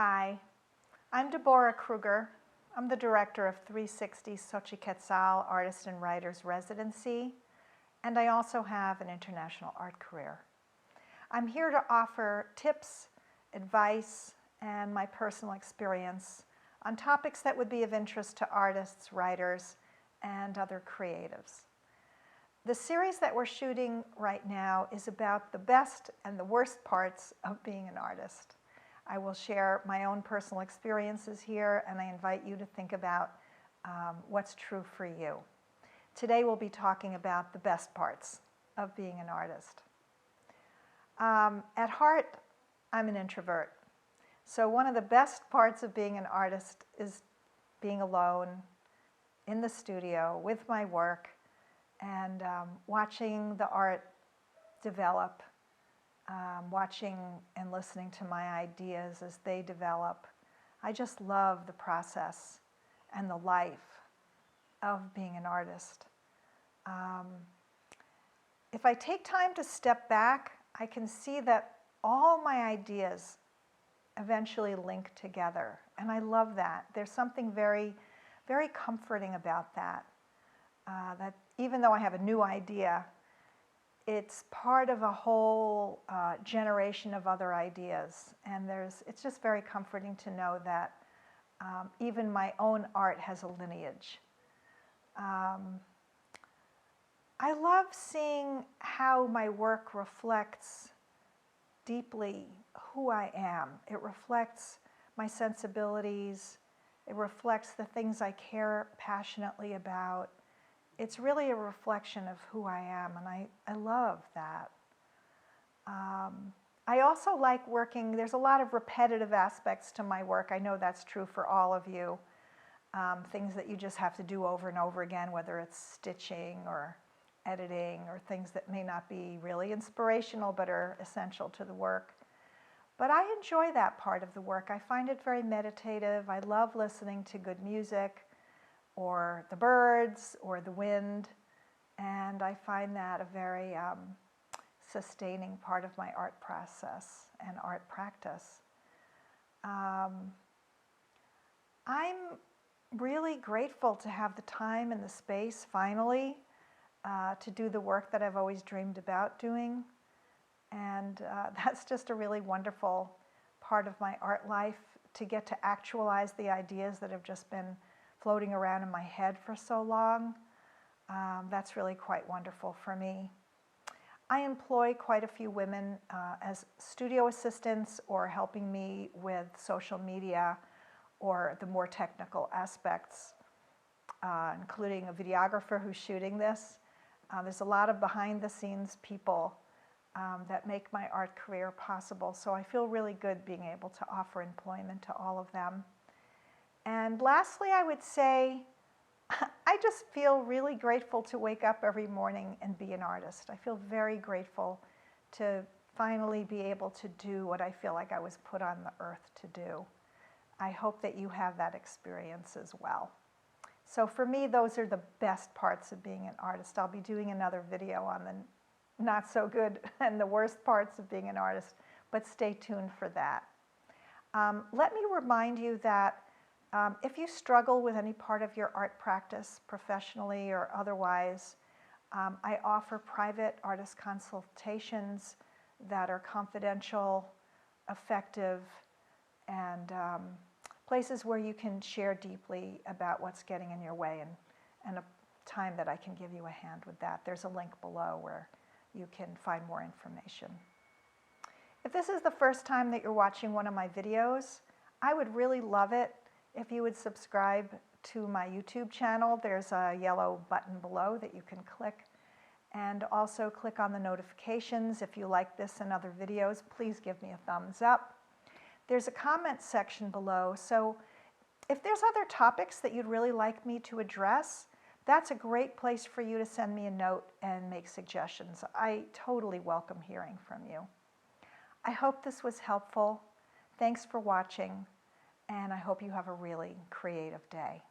Hi, I'm Deborah Kruger. I'm the director of 360 Xochiquetzal Artist and Writers Residency, and I also have an international art career. I'm here to offer tips, advice, and my personal experience on topics that would be of interest to artists, writers, and other creatives. The series that we're shooting right now is about the best and the worst parts of being an artist. I will share my own personal experiences here, and I invite you to think about what's true for you. Today we'll be talking about the best parts of being an artist. At heart, I'm an introvert. So one of the best parts of being an artist is being alone in the studio with my work and watching the art develop, watching and listening to my ideas as they develop. I just love the process and the life of being an artist. If I take time to step back, I can see that all my ideas eventually link together, and I love that. There's something very, very comforting about that. That even though I have a new idea, it's part of a whole generation of other ideas, and it's just very comforting to know that even my own art has a lineage. I love seeing how my work reflects deeply who I am. It reflects my sensibilities. It reflects the things I care passionately about. It's really a reflection of who I am, and I love that. I also like working, there's a lot of repetitive aspects to my work. I know that's true for all of you. Things that you just have to do over and over again, whether it's stitching or editing or things that may not be really inspirational but are essential to the work. But I enjoy that part of the work. I find it very meditative. I love listening to good music, or the birds, or the wind, and I find that a very sustaining part of my art process and art practice. I'm really grateful to have the time and the space, finally, to do the work that I've always dreamed about doing, and that's just a really wonderful part of my art life, to get to actualize the ideas that have just been floating around in my head for so long. That's really quite wonderful for me. I employ quite a few women as studio assistants or helping me with social media or the more technical aspects, including a videographer who's shooting this. There's a lot of behind the scenes people that make my art career possible, so I feel really good being able to offer employment to all of them. And lastly, I would say, I just feel really grateful to wake up every morning and be an artist. I feel very grateful to finally be able to do what I feel like I was put on the earth to do. I hope that you have that experience as well. So for me, those are the best parts of being an artist. I'll be doing another video on the not so good and the worst parts of being an artist, but stay tuned for that. Let me remind you that if you struggle with any part of your art practice, professionally or otherwise, I offer private artist consultations that are confidential, effective, and places where you can share deeply about what's getting in your way, and a time that I can give you a hand with that. There's a link below where you can find more information. If this is the first time that you're watching one of my videos, I would really love it if you would subscribe to my YouTube channel. There's a yellow button below that you can click, and also click on the notifications. If you like this and other videos, please give me a thumbs up. There's a comment section below, so if there's other topics that you'd really like me to address, that's a great place for you to send me a note and make suggestions. I totally welcome hearing from you. I hope this was helpful. Thanks for watching, and I hope you have a really creative day.